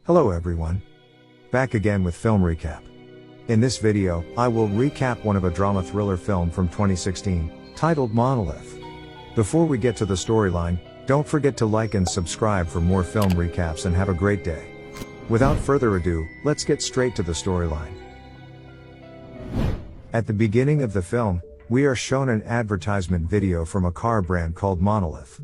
Hello everyone. Back again with film recap. In this video, I will recap one of a drama thriller film from 2016, titled Monolith. Before we get to the storyline, don't forget to like and subscribe for more film recaps and have a great day. Without further ado, let's get straight to the storyline. At the beginning of the film, we are shown an advertisement video from a car brand called Monolith.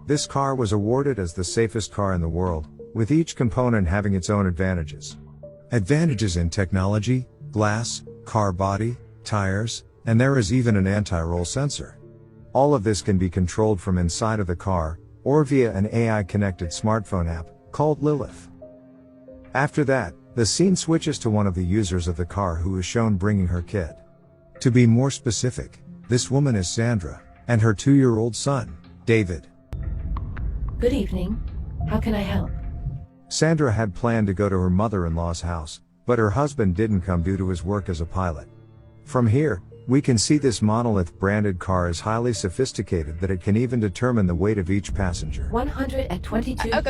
This car was awarded as the safest car in the world, with each component having its own advantages. Advantages in technology, glass, car body, tires, and there is even an anti-roll sensor. All of this can be controlled from inside of the car, or via an AI-connected smartphone app, called Lilith. After that, the scene switches to one of the users of the car who is shown bringing her kid. To be more specific, this woman is Sandra, and her 2-year-old son, David. Good evening. How can I help? Sandra had planned to go to her mother-in-law's house, but her husband didn't come due to his work as a pilot. From here, we can see this Monolith branded car is highly sophisticated that it can even determine the weight of each passenger. 122 pounds.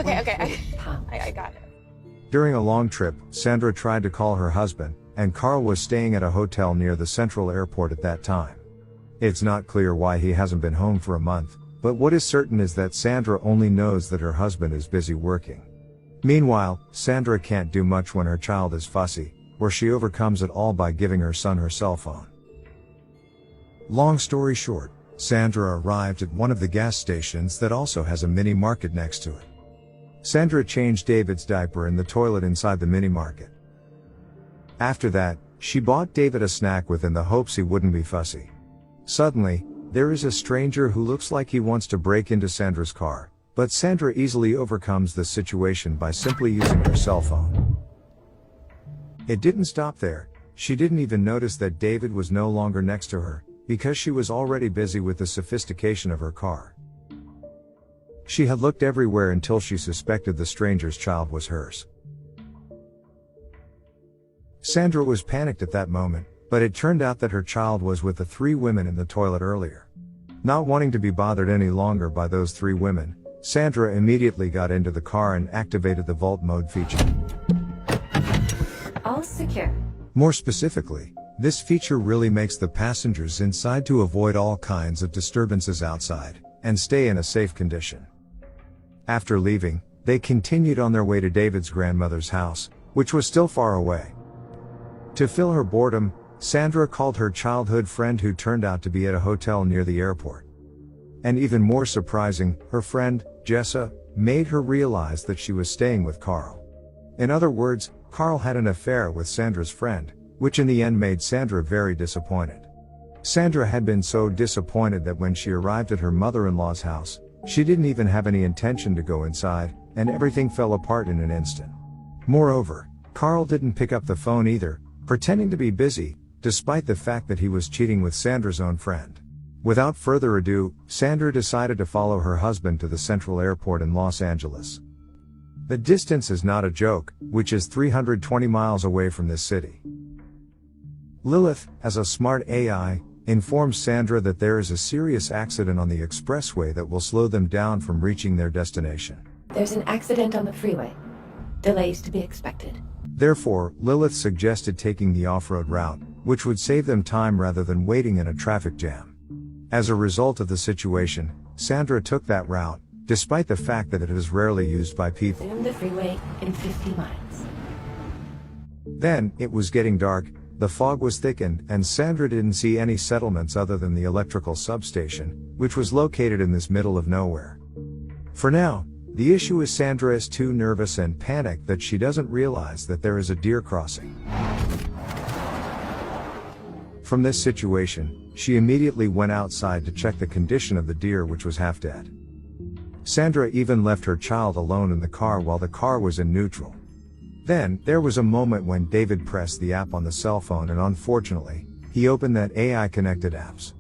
I got it. During a long trip, Sandra tried to call her husband, and Carl was staying at a hotel near the central airport at that time. It's not clear why he hasn't been home for a month, but what is certain is that Sandra only knows that her husband is busy working. Meanwhile, Sandra can't do much when her child is fussy, or she overcomes it all by giving her son her cell phone. Long story short, Sandra arrived at one of the gas stations that also has a mini market next to it. Sandra changed David's diaper in the toilet inside the mini market. After that, she bought David a snack within the hopes he wouldn't be fussy. Suddenly, there is a stranger who looks like he wants to break into Sandra's car, but Sandra easily overcomes the situation by simply using her cell phone. It didn't stop there. She didn't even notice that David was no longer next to her, because she was already busy with the sophistication of her car. She had looked everywhere until she suspected the stranger's child was hers. Sandra was panicked at that moment, but it turned out that her child was with the 3 women in the toilet earlier. Not wanting to be bothered any longer by those 3 women, Sandra immediately got into the car and activated the vault mode feature. All secure. More specifically, this feature really makes the passengers inside to avoid all kinds of disturbances outside, and stay in a safe condition. After leaving, they continued on their way to David's grandmother's house, which was still far away. To fill her boredom, Sandra called her childhood friend who turned out to be at a hotel near the airport. And even more surprising, her friend, Jessa, made her realize that she was staying with Carl. In other words, Carl had an affair with Sandra's friend, which in the end made Sandra very disappointed. Sandra had been so disappointed that when she arrived at her mother-in-law's house, she didn't even have any intention to go inside, and everything fell apart in an instant. Moreover, Carl didn't pick up the phone either, pretending to be busy, despite the fact that he was cheating with Sandra's own friend. Without further ado, Sandra decided to follow her husband to the central airport in Los Angeles. The distance is not a joke, which is 320 miles away from this city. Lilith, as a smart AI, informs Sandra that there is a serious accident on the expressway that will slow them down from reaching their destination. There's an accident on the freeway. Delays to be expected. Therefore, Lilith suggested taking the off-road route, which would save them time rather than waiting in a traffic jam. As a result of the situation, Sandra took that route, despite the fact that it is rarely used by people. Zoom the freeway in 50 miles. Then, it was getting dark, the fog was thickened, and Sandra didn't see any settlements other than the electrical substation, which was located in this middle of nowhere. For now, the issue is Sandra is too nervous and panicked that she doesn't realize that there is a deer crossing. From this situation, she immediately went outside to check the condition of the deer, which was half dead. Sandra even left her child alone in the car while the car was in neutral. Then, there was a moment when David pressed the app on the cell phone and unfortunately, he opened that AI-connected apps.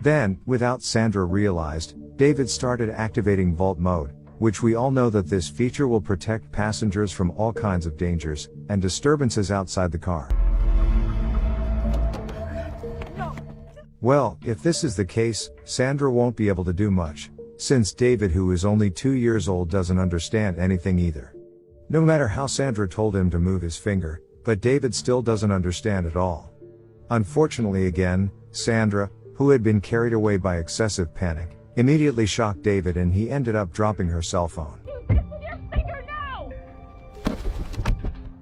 Then, without Sandra realized, David started activating vault mode, which we all know that this feature will protect passengers from all kinds of dangers and disturbances outside the car. Well, if this is the case, Sandra won't be able to do much, since David, who is only 2 years old, doesn't understand anything either. No matter how Sandra told him to move his finger, but David still doesn't understand at all. Unfortunately again, Sandra, who had been carried away by excessive panic, immediately shocked David and he ended up dropping her cell phone. You with your finger now!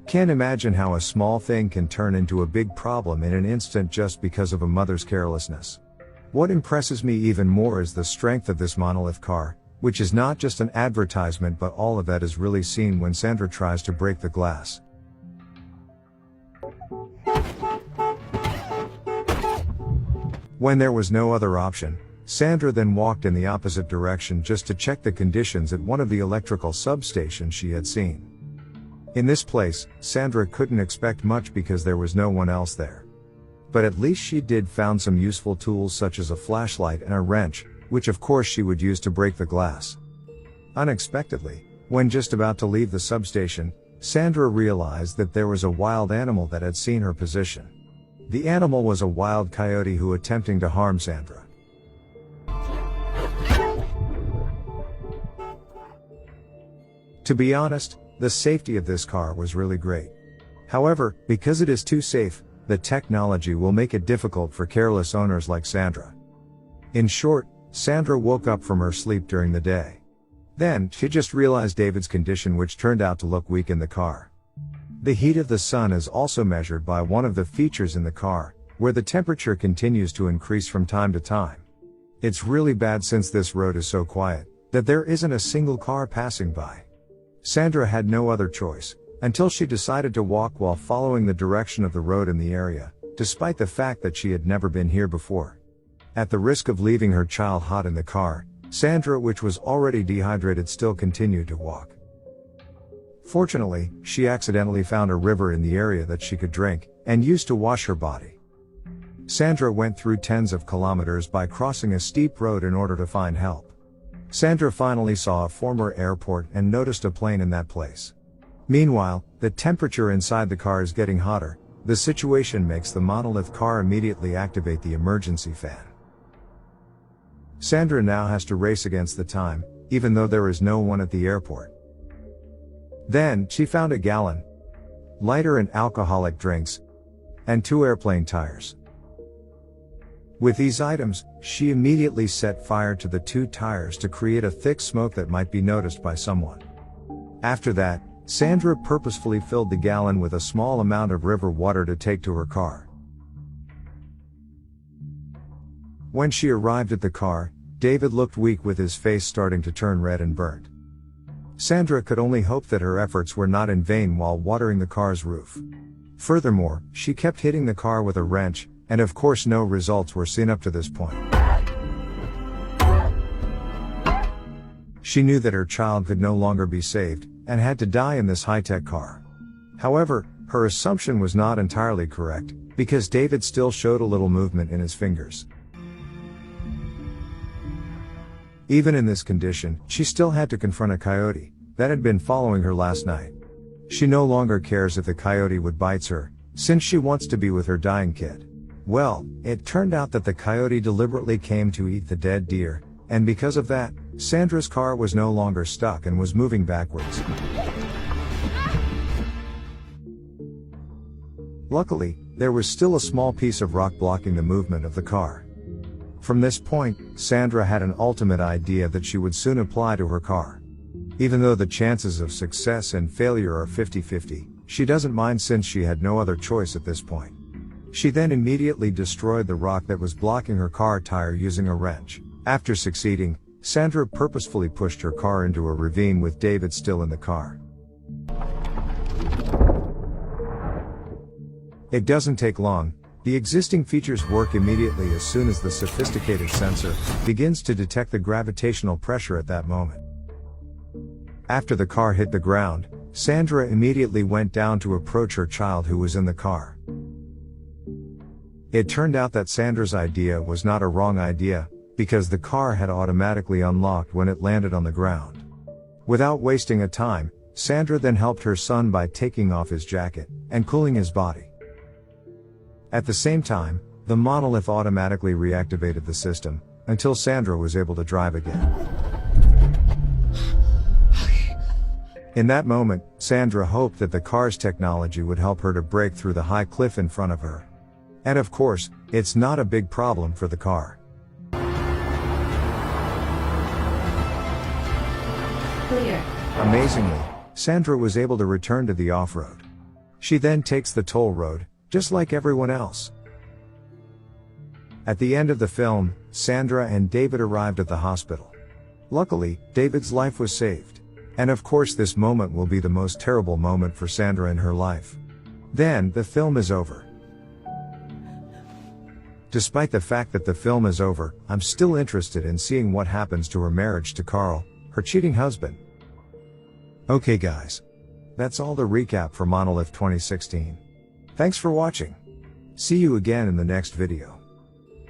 Can't imagine how a small thing can turn into a big problem in an instant just because of a mother's carelessness. What impresses me even more is the strength of this monolith car, which is not just an advertisement, but all of that is really seen when Sandra tries to break the glass. When there was no other option, Sandra then walked in the opposite direction just to check the conditions at one of the electrical substations she had seen. In this place, Sandra couldn't expect much because there was no one else there. But at least she did found some useful tools such as a flashlight and a wrench, which of course she would use to break the glass. Unexpectedly, when just about to leave the substation, Sandra realized that there was a wild animal that had seen her position. The animal was a wild coyote who attempting to harm Sandra. To be honest, the safety of this car was really great. However, because it is too safe, the technology will make it difficult for careless owners like Sandra. In short, Sandra woke up from her sleep during the day. Then, she just realized David's condition, which turned out to look weak in the car. The heat of the sun is also measured by one of the features in the car, where the temperature continues to increase from time to time. It's really bad since this road is so quiet, that there isn't a single car passing by. Sandra had no other choice, until she decided to walk while following the direction of the road in the area, despite the fact that she had never been here before. At the risk of leaving her child hot in the car, Sandra, which was already dehydrated, still continued to walk. Fortunately, she accidentally found a river in the area that she could drink, and use to wash her body. Sandra went through tens of kilometers by crossing a steep road in order to find help. Sandra finally saw a former airport and noticed a plane in that place. Meanwhile, the temperature inside the car is getting hotter. The situation makes the monolith car immediately activate the emergency fan. Sandra now has to race against the time, even though there is no one at the airport. Then, she found a gallon, lighter and alcoholic drinks, and 2 airplane tires. With these items, she immediately set fire to the 2 tires to create a thick smoke that might be noticed by someone. After that, Sandra purposefully filled the gallon with a small amount of river water to take to her car. When she arrived at the car, David looked weak with his face starting to turn red and burnt. Sandra could only hope that her efforts were not in vain while watering the car's roof. Furthermore, she kept hitting the car with a wrench, and of course no results were seen up to this point. She knew that her child could no longer be saved, and had to die in this high-tech car. However, her assumption was not entirely correct, because David still showed a little movement in his fingers. Even in this condition, she still had to confront a coyote that had been following her last night. She no longer cares if the coyote would bite her, since she wants to be with her dying kid. Well, it turned out that the coyote deliberately came to eat the dead deer, and because of that, Sandra's car was no longer stuck and was moving backwards. Luckily, there was still a small piece of rock blocking the movement of the car. From this point, Sandra had an ultimate idea that she would soon apply to her car. Even though the chances of success and failure are 50-50, she doesn't mind since she had no other choice at this point. She then immediately destroyed the rock that was blocking her car tire using a wrench. After succeeding, Sandra purposefully pushed her car into a ravine with David still in the car. It doesn't take long. The existing features work immediately as soon as the sophisticated sensor begins to detect the gravitational pressure at that moment. After the car hit the ground, Sandra immediately went down to approach her child who was in the car. It turned out that Sandra's idea was not a wrong idea, because the car had automatically unlocked when it landed on the ground. Without wasting a time, Sandra then helped her son by taking off his jacket and cooling his body. At the same time, the monolith automatically reactivated the system, until Sandra was able to drive again. In that moment, Sandra hoped that the car's technology would help her to break through the high cliff in front of her. And of course, it's not a big problem for the car. Clear. Amazingly, Sandra was able to return to the off-road. She then takes the toll road, just like everyone else. At the end of the film, Sandra and David arrived at the hospital. Luckily, David's life was saved. And of course this moment will be the most terrible moment for Sandra in her life. Then, the film is over. Despite the fact that the film is over, I'm still interested in seeing what happens to her marriage to Carl, her cheating husband. Okay guys. That's all the recap for Monolith 2016. Thanks for watching. See you again in the next video.